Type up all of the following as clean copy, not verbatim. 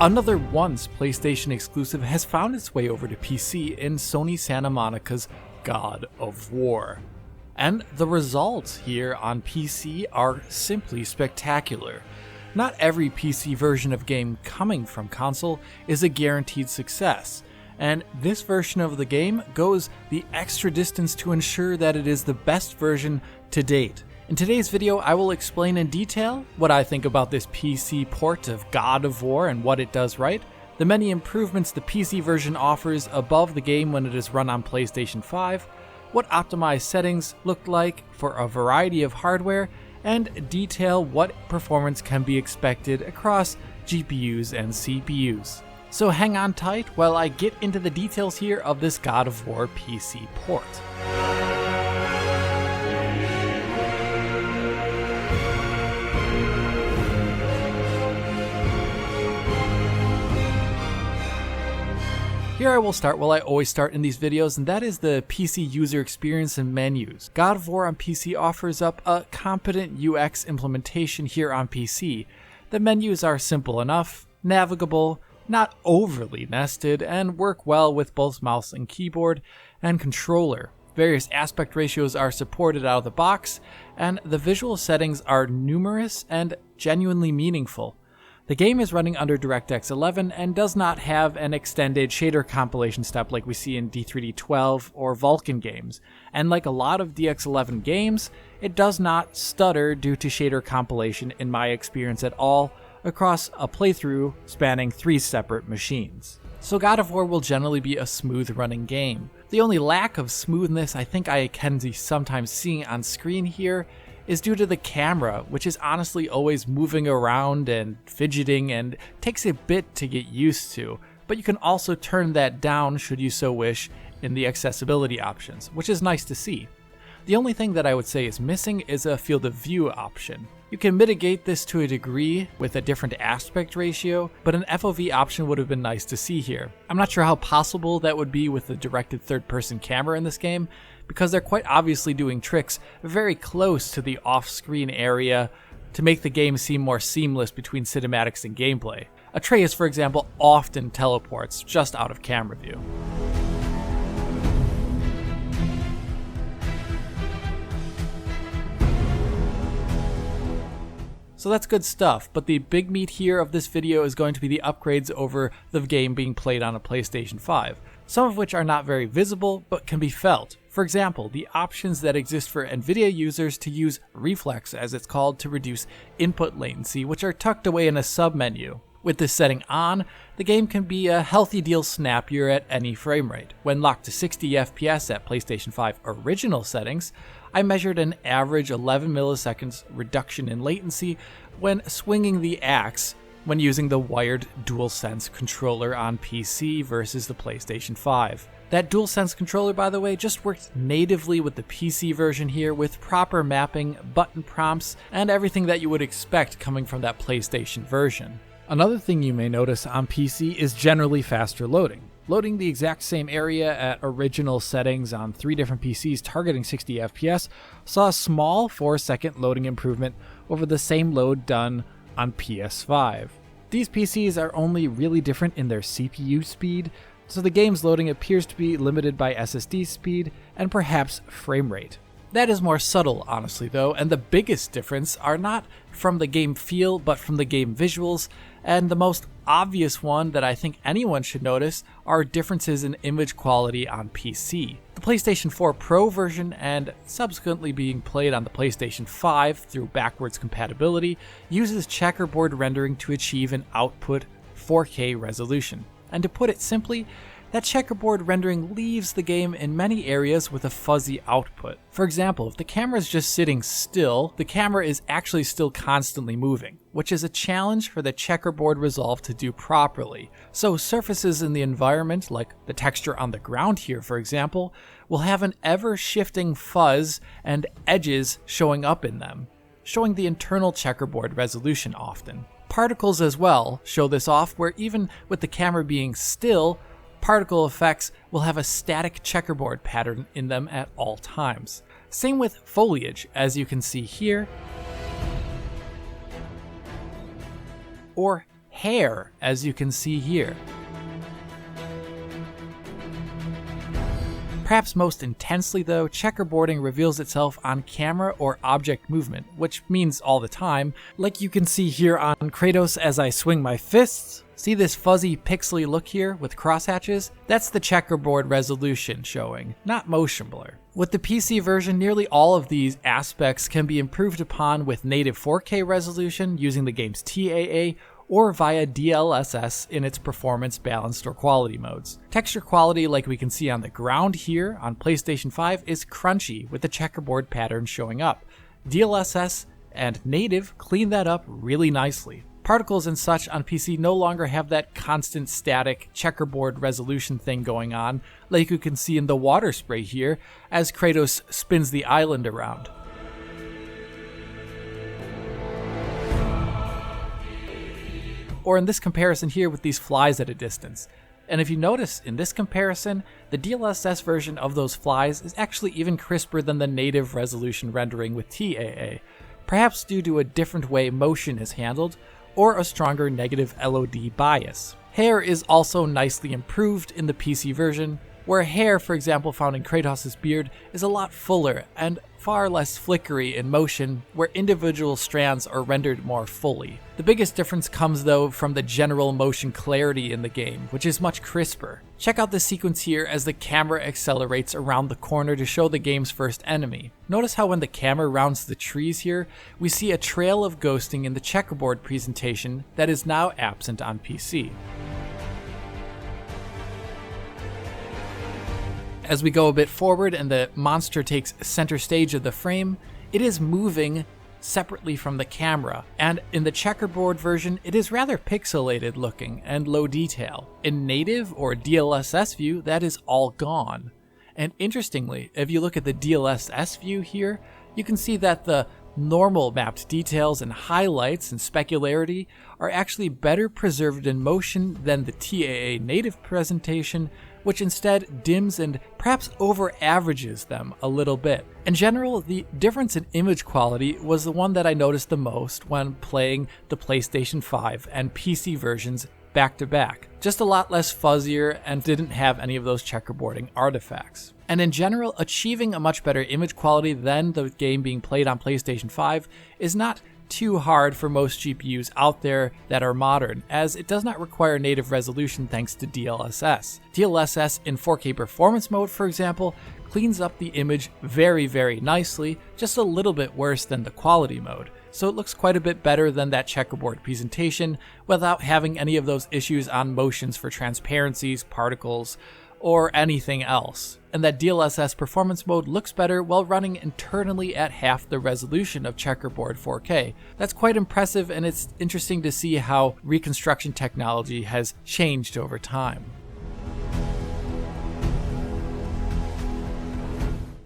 Another once PlayStation exclusive has found its way over to PC in Sony Santa Monica's God of War. And the results here on PC are simply spectacular. Not every PC version of a game coming from console is a guaranteed success, and this version of the game goes the extra distance to ensure that it is the best version to date. In today's video, I will explain in detail what I think about this PC port of God of War and what it does right, the many improvements the PC version offers above the game when it is run on PlayStation 5, what optimized settings look like for a variety of hardware, and detail what performance can be expected across GPUs and CPUs. So hang on tight while I get into the details here of this God of War PC port. Here I will start where I always start in these videos, and that is the PC user experience and menus. God of War on PC offers up a competent UX implementation here on PC. The menus are simple enough, navigable, not overly nested, and work well with both mouse and keyboard and controller. Various aspect ratios are supported out of the box, and the visual settings are numerous and genuinely meaningful. The game is running under DirectX 11 and does not have an extended shader compilation step like we see in D3D12 or Vulkan games, and like a lot of DX11 games, it does not stutter due to shader compilation in my experience at all across a playthrough spanning 3 separate machines. So God of War will generally be a smooth running game. The only lack of smoothness I think I can be sometimes seeing on screen here is due to the camera, which is honestly always moving around and fidgeting and takes a bit to get used to, but you can also turn that down should you so wish in the accessibility options, which is nice to see. The only thing that I would say is missing is a field of view option. You can mitigate this to a degree with a different aspect ratio, but an FOV option would have been nice to see here. I'm not sure how possible that would be with the directed third-person camera in this game, because they're quite obviously doing tricks very close to the off-screen area to make the game seem more seamless between cinematics and gameplay. Atreus, for example, often teleports just out of camera view. So that's good stuff, but the big meat here of this video is going to be the upgrades over the game being played on a PlayStation 5, some of which are not very visible but can be felt. For example, the options that exist for NVIDIA users to use Reflex, as it's called, to reduce input latency, which are tucked away in a submenu. With this setting on, the game can be a healthy deal snappier at any frame rate. When locked to 60 FPS at PlayStation 5 original settings, I measured an average 11 milliseconds reduction in latency when swinging the axe when using the wired DualSense controller on PC versus the PlayStation 5. That DualSense controller, by the way, just works natively with the PC version here with proper mapping, button prompts, and everything that you would expect coming from that PlayStation version. Another thing you may notice on PC is generally faster loading. Loading the exact same area at original settings on 3 different PCs targeting 60 FPS saw a small 4-second loading improvement over the same load done on PS5. These PCs are only really different in their CPU speed, so the game's loading appears to be limited by SSD speed and perhaps frame rate. That is more subtle, honestly, though, and the biggest difference are not from the game feel, but from the game visuals, and the most obvious one that I think anyone should notice are differences in image quality on PC. The PlayStation 4 Pro version, and subsequently being played on the PlayStation 5 through backwards compatibility, uses checkerboard rendering to achieve an output 4K resolution. And to put it simply, that checkerboard rendering leaves the game in many areas with a fuzzy output. For example, if the camera is just sitting still, the camera is actually still constantly moving, which is a challenge for the checkerboard resolve to do properly. So surfaces in the environment, like the texture on the ground here for example, will have an ever-shifting fuzz and edges showing up in them, showing the internal checkerboard resolution often. Particles as well show this off, where even with the camera being still, particle effects will have a static checkerboard pattern in them at all times. Same with foliage, as you can see here, or hair, as you can see here. Perhaps most intensely though, checkerboarding reveals itself on camera or object movement, which means all the time, like you can see here on Kratos as I swing my fists. See this fuzzy pixely look here with crosshatches? That's the checkerboard resolution showing, not motion blur. With the PC version, nearly all of these aspects can be improved upon with native 4K resolution using the game's TAA or via DLSS in its performance balanced or quality modes. Texture quality, like we can see on the ground here on PlayStation 5, is crunchy with the checkerboard pattern showing up. DLSS and native clean that up really nicely. Particles and such on PC no longer have that constant static checkerboard resolution thing going on, like you can see in the water spray here as Kratos spins the island around. Or in this comparison here with these flies at a distance. And if you notice in this comparison, the DLSS version of those flies is actually even crisper than the native resolution rendering with TAA, perhaps due to a different way motion is handled, or a stronger negative LOD bias. Hair is also nicely improved in the PC version, where hair, for example, found in Kratos' beard is a lot fuller and far less flickery in motion, where individual strands are rendered more fully. The biggest difference comes though from the general motion clarity in the game, which is much crisper. Check out this sequence here as the camera accelerates around the corner to show the game's first enemy. Notice how when the camera rounds the trees here, we see a trail of ghosting in the checkerboard presentation that is now absent on PC. As we go a bit forward and the monster takes center stage of the frame, it is moving separately from the camera, and in the checkerboard version it is rather pixelated looking and low detail. In native or DLSS view, that is all gone. And interestingly, if you look at the DLSS view here, you can see that the normal mapped details and highlights and specularity are actually better preserved in motion than the TAA native presentation, which instead dims and perhaps over-averages them a little bit. In general, the difference in image quality was the one that I noticed the most when playing the PlayStation 5 and PC versions back to back. Just a lot less fuzzier and didn't have any of those checkerboarding artifacts. And in general, achieving a much better image quality than the game being played on PlayStation 5 is not too hard for most GPUs out there that are modern, as it does not require native resolution thanks to DLSS. DLSS in 4K performance mode, for example, cleans up the image very, very nicely, just a little bit worse than the quality mode. So it looks quite a bit better than that checkerboard presentation without having any of those issues on motions for transparencies, particles, or anything else. And that DLSS performance mode looks better while running internally at half the resolution of checkerboard 4K. That's quite impressive, and it's interesting to see how reconstruction technology has changed over time.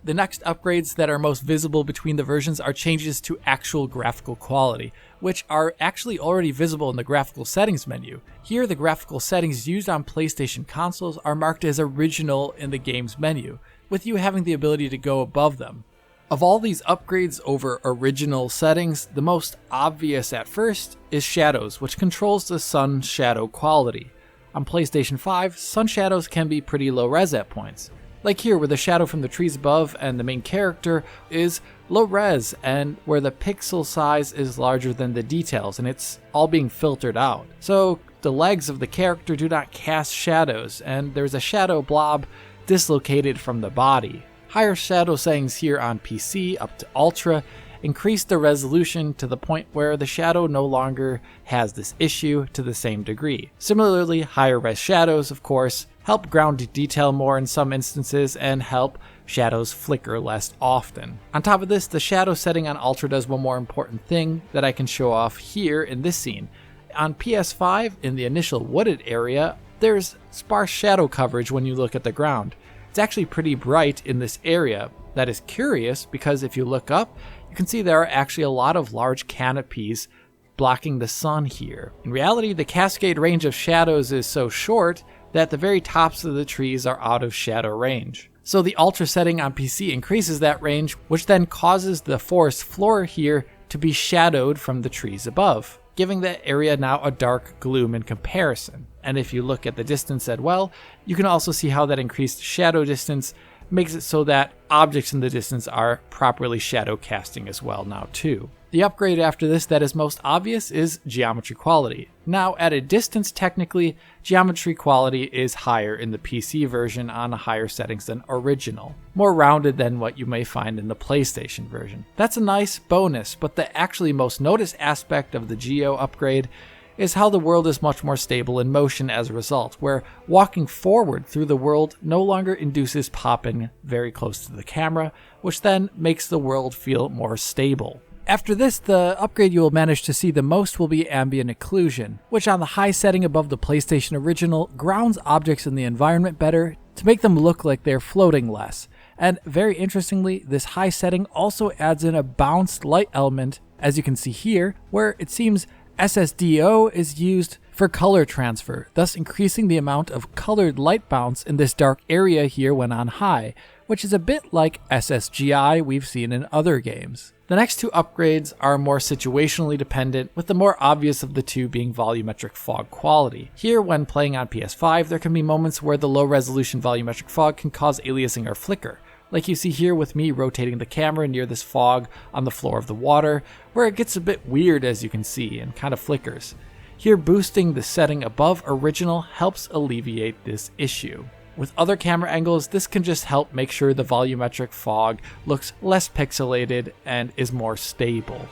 The next upgrades that are most visible between the versions are changes to actual graphical quality, which are actually already visible in the graphical settings menu. Here, the graphical settings used on PlayStation consoles are marked as original in the game's menu, with you having the ability to go above them. Of all these upgrades over original settings, the most obvious at first is shadows, which controls the sun shadow quality. On PlayStation 5, sun shadows can be pretty low res at points. Like here, where the shadow from the trees above and the main character is low res, and where the pixel size is larger than the details, and it's all being filtered out. So the legs of the character do not cast shadows, and there's a shadow blob dislocated from the body. Higher shadow settings here on PC, up to Ultra, increase the resolution to the point where the shadow no longer has this issue to the same degree. Similarly, higher res shadows, of course, help ground detail more in some instances and help shadows flicker less often. On top of this, the shadow setting on Ultra does one more important thing that I can show off here in this scene. On PS5, in the initial wooded area, there's sparse shadow coverage when you look at the ground. It's actually pretty bright in this area. That is curious because if you look up, you can see there are actually a lot of large canopies blocking the sun here. In reality, the cascade range of shadows is so short that the very tops of the trees are out of shadow range. So the Ultra setting on PC increases that range, which then causes the forest floor here to be shadowed from the trees above. giving the area now a dark gloom in comparison. And if you look at the distance as well, you can also see how that increased shadow distance makes it so that objects in the distance are properly shadow casting as well now too. The upgrade after this that is most obvious is geometry quality. Now at a distance technically, geometry quality is higher in the PC version on higher settings than original, more rounded than what you may find in the PlayStation version. That's a nice bonus, but the actually most noticed aspect of the Geo upgrade is how the world is much more stable in motion as a result, where walking forward through the world no longer induces popping very close to the camera, which then makes the world feel more stable. After this, the upgrade you will manage to see the most will be ambient occlusion, which on the high setting above the PlayStation original grounds objects in the environment better to make them look like they're floating less. And very interestingly, this high setting also adds in a bounced light element, as you can see here, where it seems SSDO is used for color transfer, thus increasing the amount of colored light bounce in this dark area here when on high, which is a bit like SSGI we've seen in other games. The next two upgrades are more situationally dependent, with the more obvious of the two being volumetric fog quality. Here, when playing on PS5, there can be moments where the low resolution volumetric fog can cause aliasing or flicker, like you see here with me rotating the camera near this fog on the floor of the water, where it gets a bit weird as you can see and kind of flickers. Here boosting the setting above original helps alleviate this issue. With other camera angles, this can just help make sure the volumetric fog looks less pixelated and is more stable.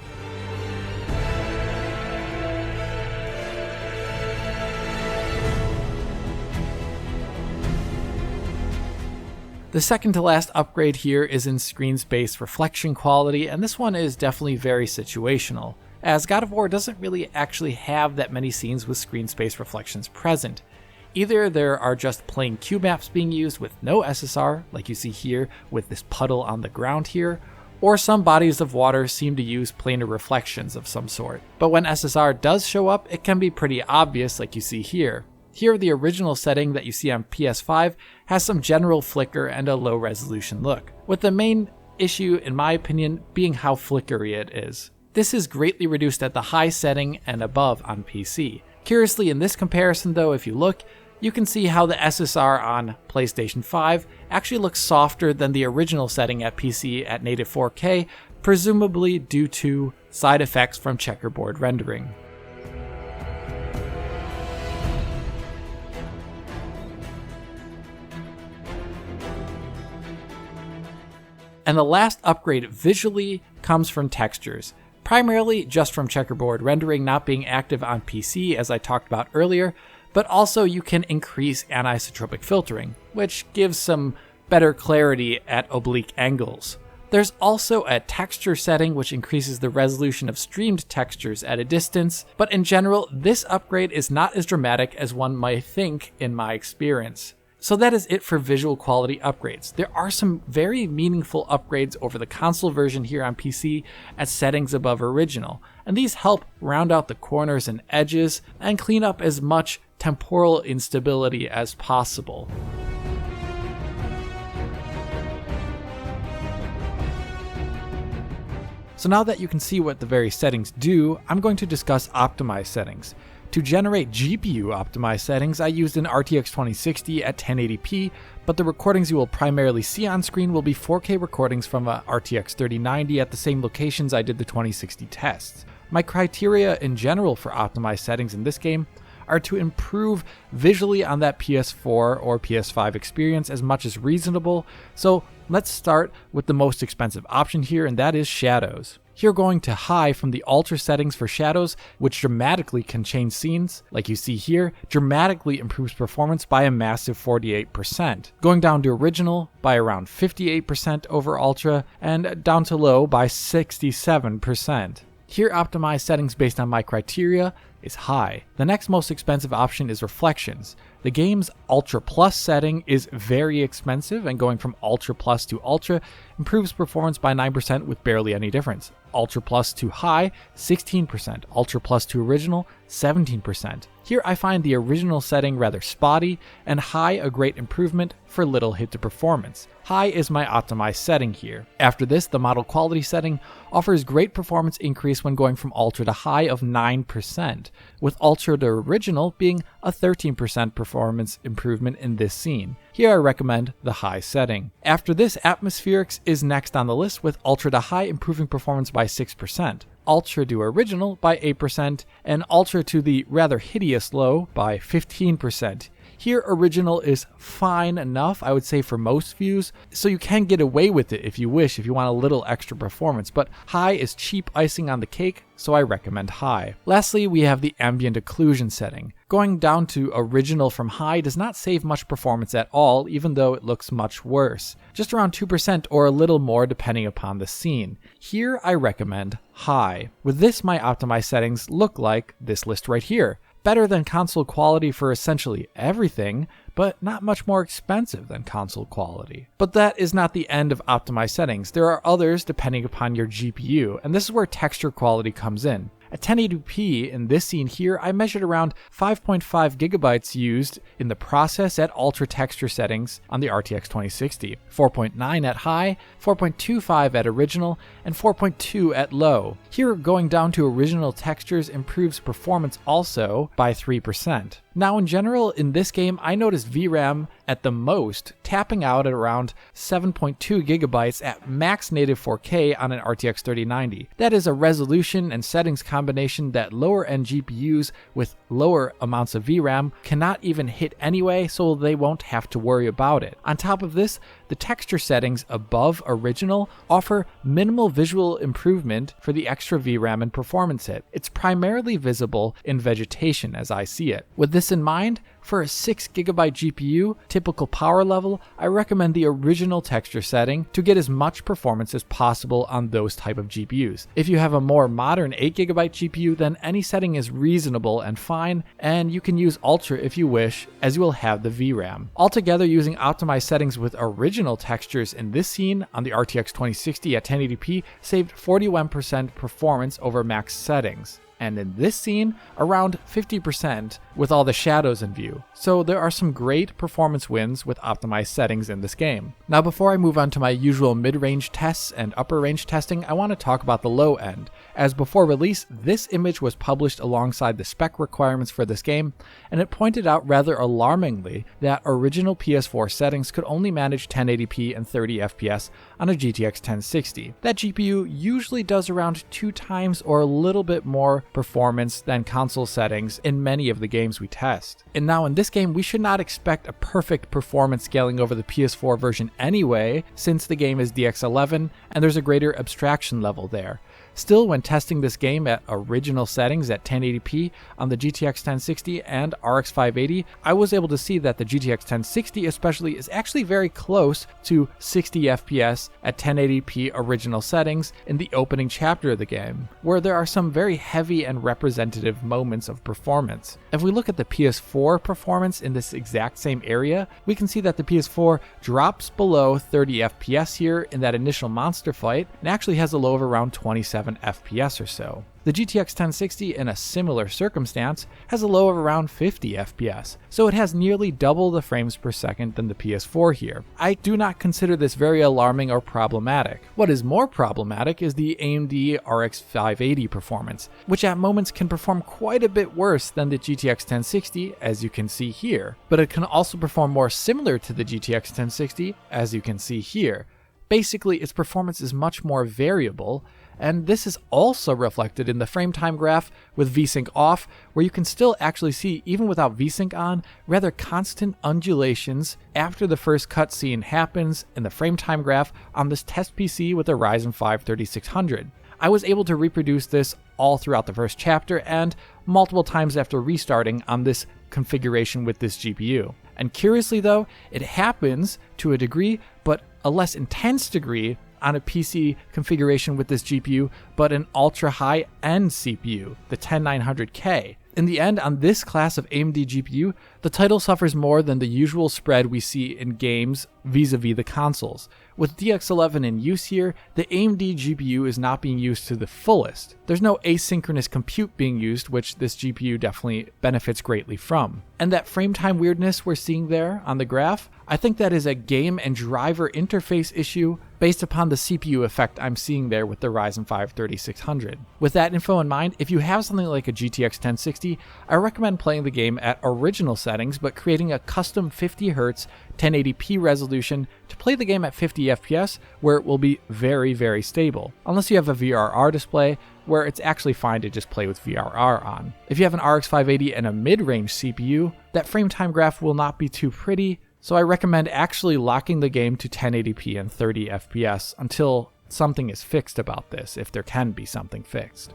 The second to last upgrade here is in screen space reflection quality, and this one is definitely very situational, as God of War doesn't really actually have that many scenes with screen space reflections present. Either there are just plain cube maps being used with no SSR, like you see here with this puddle on the ground here, or some bodies of water seem to use planar reflections of some sort. But when SSR does show up, it can be pretty obvious like you see here. Here, the original setting that you see on PS5 has some general flicker and a low resolution look, with the main issue, in my opinion, being how flickery it is. This is greatly reduced at the high setting and above on PC. Curiously, in this comparison though, if you look, you can see how the SSR on PlayStation 5 actually looks softer than the original setting at PC at native 4K, presumably due to side effects from checkerboard rendering. And the last upgrade visually comes from textures, primarily just from checkerboard rendering not being active on PC as I talked about earlier, but also you can increase anisotropic filtering, which gives some better clarity at oblique angles. There's also a texture setting which increases the resolution of streamed textures at a distance, but in general, this upgrade is not as dramatic as one might think in my experience. So that is it for visual quality upgrades. There are some very meaningful upgrades over the console version here on PC at settings above original, and these help round out the corners and edges and clean up as much temporal instability as possible. So now that you can see what the various settings do, I'm going to discuss optimized settings. To generate GPU optimized settings, I used an RTX 2060 at 1080p, but the recordings you will primarily see on screen will be 4K recordings from a RTX 3090 at the same locations I did the 2060 tests. My criteria in general for optimized settings in this game are to improve visually on that PS4 or PS5 experience as much as reasonable, so let's start with the most expensive option here, and that is shadows. Here going to high from the alter settings for shadows, which dramatically can change scenes, like you see here, dramatically improves performance by a massive 48%. Going down to original by around 58% over ultra, and down to low by 67%. Here optimized settings based on my criteria is high. The next most expensive option is reflections. The game's Ultra Plus setting is very expensive, and going from Ultra Plus to Ultra improves performance by 9% with barely any difference. Ultra Plus to High, 16%. Ultra Plus to Original, 17%. Here I find the original setting rather spotty, and High a great improvement for little hit to performance. High is my optimized setting here. After this, the model quality setting offers great performance increase when going from Ultra to High of 9%, with Ultra to Original being a 13% performance improvement in this scene. Here I recommend the High setting. After this, Atmospherics is next on the list, with Ultra to High improving performance by 6%. Ultra to Original by 8%, and Ultra to the rather hideous Low by 15%. Here, Original is fine enough, I would say, for most views, so you can get away with it if you wish, if you want a little extra performance, but High is cheap icing on the cake, so I recommend High. Lastly, we have the Ambient Occlusion setting. Going down to Original from High does not save much performance at all, even though it looks much worse. Just around 2% or a little more depending upon the scene. Here, I recommend High. With this, my optimized settings look like this list right here. Better than console quality for essentially everything, but not much more expensive than console quality. But that is not the end of optimized settings. There are others depending upon your GPU, and this is where texture quality comes in. At 1080p in this scene here, I measured around 5.5 gigabytes used in the process at ultra texture settings on the RTX 2060, 4.9 at high, 4.25 at original, and 4.2 at low. Here, going down to original textures improves performance also by 3%. Now in general, in this game, I noticed VRAM at the most tapping out at around 7.2 gigabytes at max native 4K on an RTX 3090. That is a resolution and settings combination that lower end GPUs with lower amounts of VRAM cannot even hit anyway, so they won't have to worry about it. On top of this, the texture settings above original offer minimal visual improvement for the extra VRAM and performance hit. It's primarily visible in vegetation as I see it. With this in mind, for a 6GB GPU, typical power level, I recommend the original texture setting to get as much performance as possible on those type of GPUs. If you have a more modern 8GB GPU, then any setting is reasonable and fine, and you can use Ultra if you wish, as you will have the VRAM. Altogether, using optimized settings with original textures in this scene on the RTX 2060 at 1080p saved 41% performance over max settings. And in this scene, around 50% with all the shadows in view. So there are some great performance wins with optimized settings in this game. Now before I move on to my usual mid-range tests and upper range testing, I want to talk about the low end. As before release, this image was published alongside the spec requirements for this game, and it pointed out rather alarmingly that original PS4 settings could only manage 1080p and 30 FPS on a GTX 1060. That GPU usually does around 2 times or a little bit more performance than console settings in many of the games we test. And now in this game, we should not expect a perfect performance scaling over the PS4 version anyway, since the game is DX11 and there's a greater abstraction level there. Still, when testing this game at original settings at 1080p on the GTX 1060 and RX 580, I was able to see that the GTX 1060 especially is actually very close to 60 FPS at 1080p original settings in the opening chapter of the game, where there are some very heavy and representative moments of performance. If we look at the PS4 performance in this exact same area, we can see that the PS4 drops below 30 FPS here in that initial monster fight and actually has a low of around 27 FPS or so. The GTX 1060 in a similar circumstance has a low of around 50 FPS, so it has nearly double the frames per second than the PS4 here. I do not consider this very alarming or problematic. What is more problematic is the AMD RX 580 performance, which at moments can perform quite a bit worse than the GTX 1060, as you can see here, but it can also perform more similar to the GTX 1060, as you can see here. Basically, its performance is much more variable, and this is also reflected in the frame time graph with VSync off, where you can still actually see, even without VSync on, rather constant undulations after the first cutscene happens in the frame time graph on this test PC with a Ryzen 5 3600. I was able to reproduce this all throughout the first chapter and multiple times after restarting on this configuration with this GPU. And curiously though, it happens to a degree, but a less intense degree on a PC configuration with this GPU, but an ultra high-end CPU, the 10900K. In the end, on this class of AMD GPU, the title suffers more than the usual spread we see in games vis-a-vis the consoles. With DX11 in use here, the AMD GPU is not being used to the fullest. There's no asynchronous compute being used, which this GPU definitely benefits greatly from. And that frame time weirdness we're seeing there on the graph, I think that is a game and driver interface issue based upon the CPU effect I'm seeing there with the Ryzen 5 3600. With that info in mind, if you have something like a GTX 1060, I recommend playing the game at original settings but creating a custom 50Hz 1080p resolution to play the game at 50 FPS where it will be very, very stable. Unless you have a VRR display, where it's actually fine to just play with VRR on. If you have an RX 580 and a mid-range CPU, that frame time graph will not be too pretty, so I recommend actually locking the game to 1080p and 30 FPS until something is fixed about this, if there can be something fixed.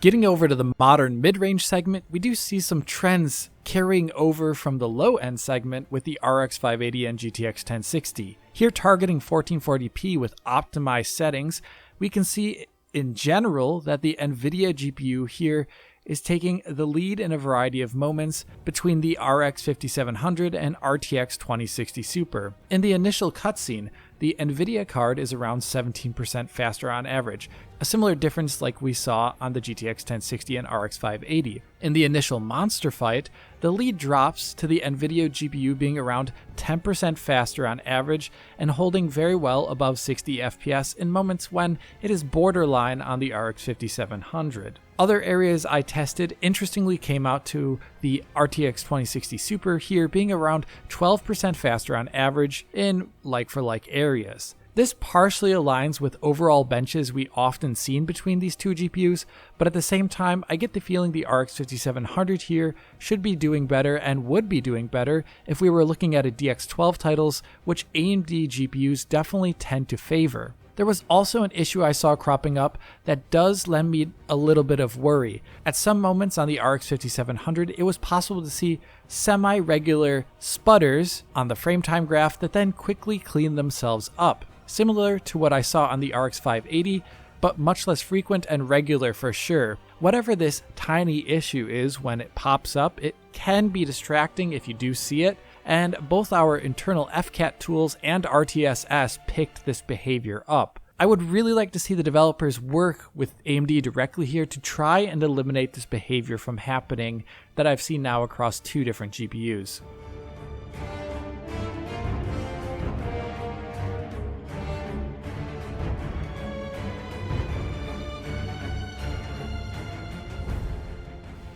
Getting over to the modern mid-range segment, we do see some trends carrying over from the low-end segment with the RX 580 and GTX 1060. Here, targeting 1440p with optimized settings, we can see in general that the NVIDIA GPU here is taking the lead in a variety of moments between the RX 5700 and RTX 2060 Super. In the initial cutscene, the NVIDIA card is around 17% faster on average, a similar difference like we saw on the GTX 1060 and RX 580. In the initial monster fight, the lead drops to the NVIDIA GPU being around 10% faster on average and holding very well above 60 FPS in moments when it is borderline on the RX 5700. Other areas I tested interestingly came out to the RTX 2060 Super here being around 12% faster on average in like-for-like areas. This partially aligns with overall benches we often seen between these two GPUs, but at the same time, I get the feeling the RX 5700 here should be doing better and would be doing better if we were looking at a DX12 titles, which AMD GPUs definitely tend to favor. There was also an issue I saw cropping up that does lend me a little bit of worry. At some moments on the RX 5700, it was possible to see semi-regular sputters on the frame time graph that then quickly clean themselves up. Similar to what I saw on the RX 580, but much less frequent and regular for sure. Whatever this tiny issue is when it pops up, it can be distracting if you do see it, and both our internal FCAT tools and RTSS picked this behavior up. I would really like to see the developers work with AMD directly here to try and eliminate this behavior from happening that I've seen now across two different GPUs.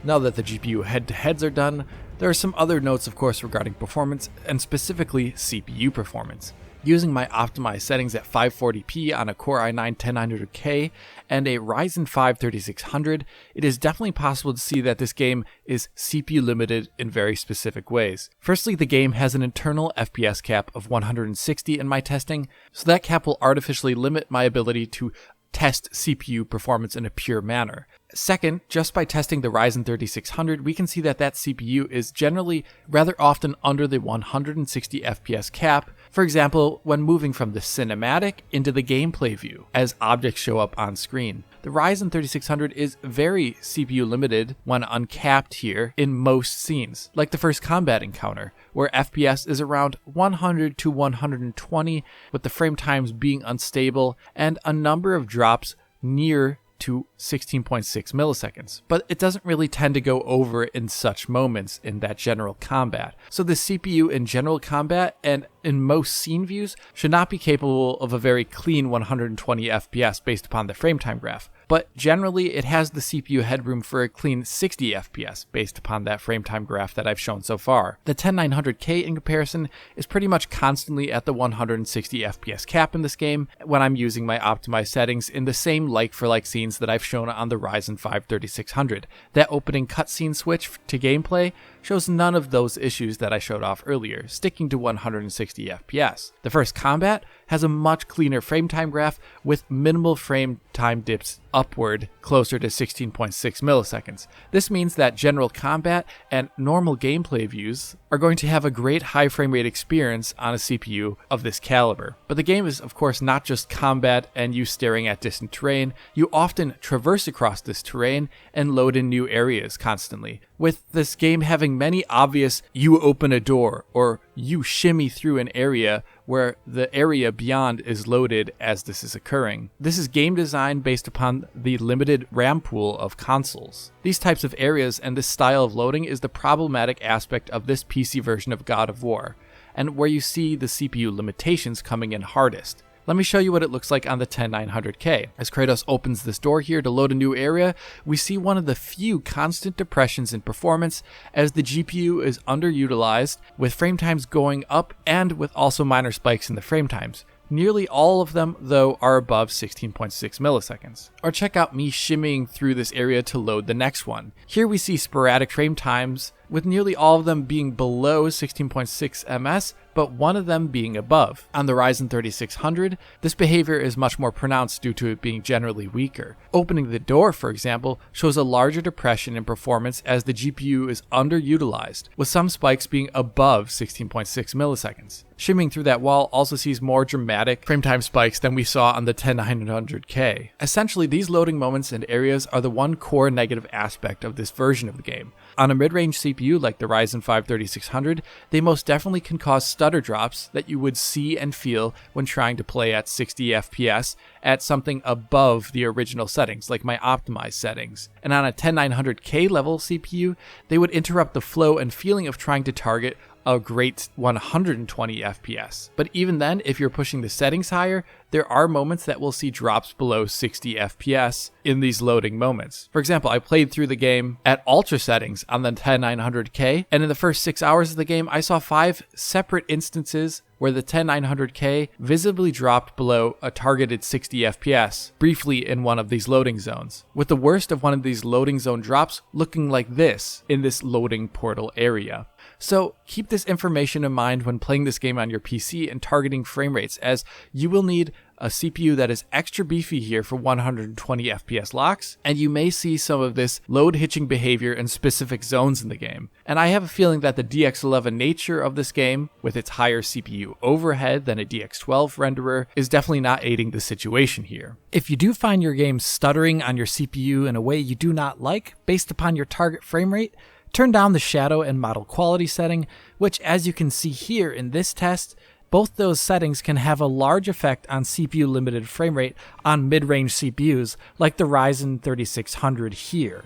Now that the GPU head-to-heads are done, there are some other notes of course regarding performance, and specifically CPU performance. Using my optimized settings at 540p on a Core i9-10900K and a Ryzen 5 3600, it is definitely possible to see that this game is CPU limited in very specific ways. Firstly, the game has an internal FPS cap of 160 in my testing, so that cap will artificially limit my ability to test CPU performance in a pure manner. Second, just by testing the Ryzen 3600, we can see that that CPU is generally rather often under the 160 FPS cap, for example, when moving from the cinematic into the gameplay view as objects show up on screen. The Ryzen 3600 is very CPU limited when uncapped here in most scenes, like the first combat encounter, where FPS is around 100 to 120, with the frame times being unstable and a number of drops near to 16.6 milliseconds, but it doesn't really tend to go over in such moments in that general combat. So the CPU in general combat and in most scene views should not be capable of a very clean 120 FPS based upon the frame time graph, but generally it has the CPU headroom for a clean 60 FPS based upon that frame time graph that I've shown so far. The 10900K in comparison is pretty much constantly at the 160 FPS cap in this game when I'm using my optimized settings in the same like-for-like scenes that I've shown on the Ryzen 5 3600. That opening cutscene switch to gameplay shows none of those issues that I showed off earlier, sticking to 160 FPS. The first combat has a much cleaner frame time graph with minimal frame time dips upward closer to 16.6 milliseconds. This means that general combat and normal gameplay views are going to have a great high frame rate experience on a CPU of this caliber. But the game is of course not just combat and you staring at distant terrain. You often traverse across this terrain and load in new areas constantly, with this game having many obvious you open a door or you shimmy through an area where the area beyond is loaded as this is occurring. This is game design based upon the limited RAM pool of consoles. These types of areas and this style of loading is the problematic aspect of this PC version of God of War, and where you see the CPU limitations coming in hardest. Let me show you what it looks like on the 10900K. As Kratos opens this door here to load a new area, we see one of the few constant depressions in performance as the GPU is underutilized, with frame times going up and with also minor spikes in the frame times. Nearly all of them, though, are above 16.6 milliseconds. Or check out me shimmying through this area to load the next one. Here we see sporadic frame times, with nearly all of them being below 16.6 ms, but one of them being above. On the Ryzen 3600, this behavior is much more pronounced due to it being generally weaker. Opening the door, for example, shows a larger depression in performance as the GPU is underutilized, with some spikes being above 16.6 milliseconds. Shimming through that wall also sees more dramatic frame time spikes than we saw on the 10900K. Essentially, these loading moments and areas are the one core negative aspect of this version of the game. On a mid-range CPU like the Ryzen 5 3600, they most definitely can cause stutter drops that you would see and feel when trying to play at 60 FPS at something above the original settings, like my optimized settings. And on a 10900K level CPU, they would interrupt the flow and feeling of trying to target a great 120 FPS. But even then, if you're pushing the settings higher, there are moments that will see drops below 60 FPS in these loading moments. For example, I played through the game at ultra settings on the 10900K, and in the first 6 hours of the game, I saw 5 separate instances where the 10900K visibly dropped below a targeted 60 FPS, briefly in one of these loading zones, with the worst of one of these loading zone drops looking like this in this loading portal area. So keep this information in mind when playing this game on your PC and targeting frame rates, as you will need a CPU that is extra beefy here for 120 FPS locks, and you may see some of this load hitching behavior in specific zones in the game. And I have a feeling that the DX11 nature of this game, with its higher CPU overhead than a DX12 renderer, is definitely not aiding the situation here. If you do find your game stuttering on your CPU in a way you do not like, based upon your target frame rate, turn down the shadow and model quality setting, which, as you can see here in this test, both those settings can have a large effect on CPU limited frame rate on mid-range CPUs like the Ryzen 3600 here.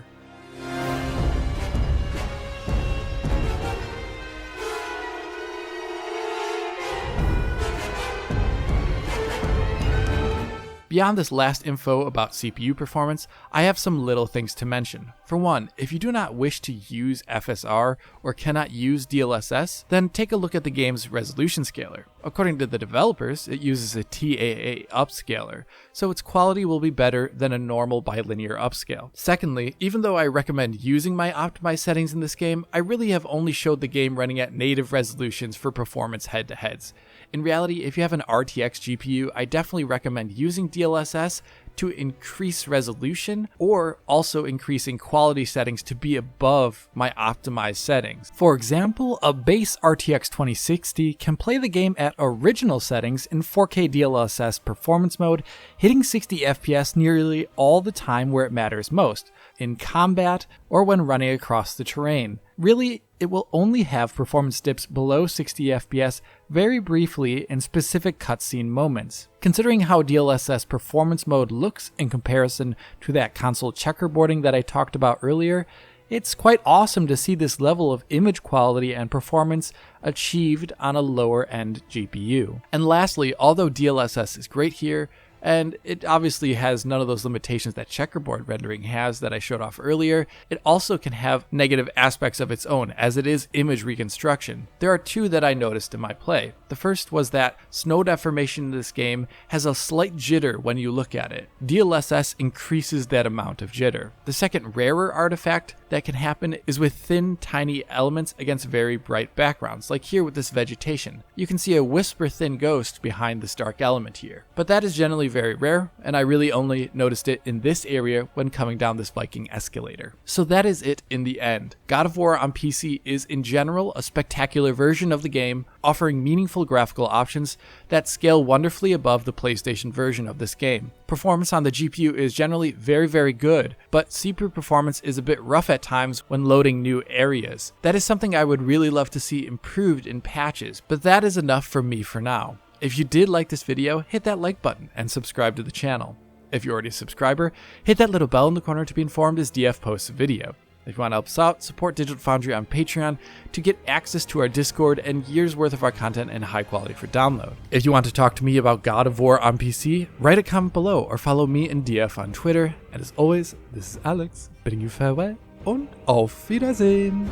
Beyond this last info about CPU performance, I have some little things to mention. For one, if you do not wish to use FSR or cannot use DLSS, then take a look at the game's resolution scaler. According to the developers, it uses a TAA upscaler, so its quality will be better than a normal bilinear upscale. Secondly, even though I recommend using my optimized settings in this game, I really have only showed the game running at native resolutions for performance head-to-heads. In reality, if you have an RTX GPU, I definitely recommend using DLSS to increase resolution, or also increasing quality settings to be above my optimized settings. For example, a base RTX 2060 can play the game at original settings in 4K DLSS performance mode, hitting 60 FPS nearly all the time where it matters most, in combat or when running across the terrain. Really, it will only have performance dips below 60 FPS very briefly in specific cutscene moments. Considering how DLSS performance mode looks in comparison to that console checkerboarding that I talked about earlier, it's quite awesome to see this level of image quality and performance achieved on a lower end GPU. And lastly, although DLSS is great here, and it obviously has none of those limitations that checkerboard rendering has that I showed off earlier, it also can have negative aspects of its own, as it is image reconstruction. There are two that I noticed in my play. The first was that snow deformation in this game has a slight jitter when you look at it. DLSS increases that amount of jitter. The second rarer artifact that can happen is with thin, tiny elements against very bright backgrounds, like here with this vegetation. You can see a whisper-thin ghost behind this dark element here. But that is generally very rare, and I really only noticed it in this area when coming down this Viking escalator. So that is it in the end. God of War on PC is in general a spectacular version of the game, offering meaningful graphical options that scale wonderfully above the PlayStation version of this game. Performance on the GPU is generally very good, but CPU performance is a bit rough at times when loading new areas. That is something I would really love to see improved in patches, but that is enough for me for now. If you did like this video, hit that like button and subscribe to the channel. If you're already a subscriber, hit that little bell in the corner to be informed as DF posts a video. If you want to help us out, support Digital Foundry on Patreon to get access to our Discord and years worth of our content in high quality for download. If you want to talk to me about God of War on PC, write a comment below or follow me and DF on Twitter. And as always, this is Alex, bidding you farewell und auf Wiedersehen.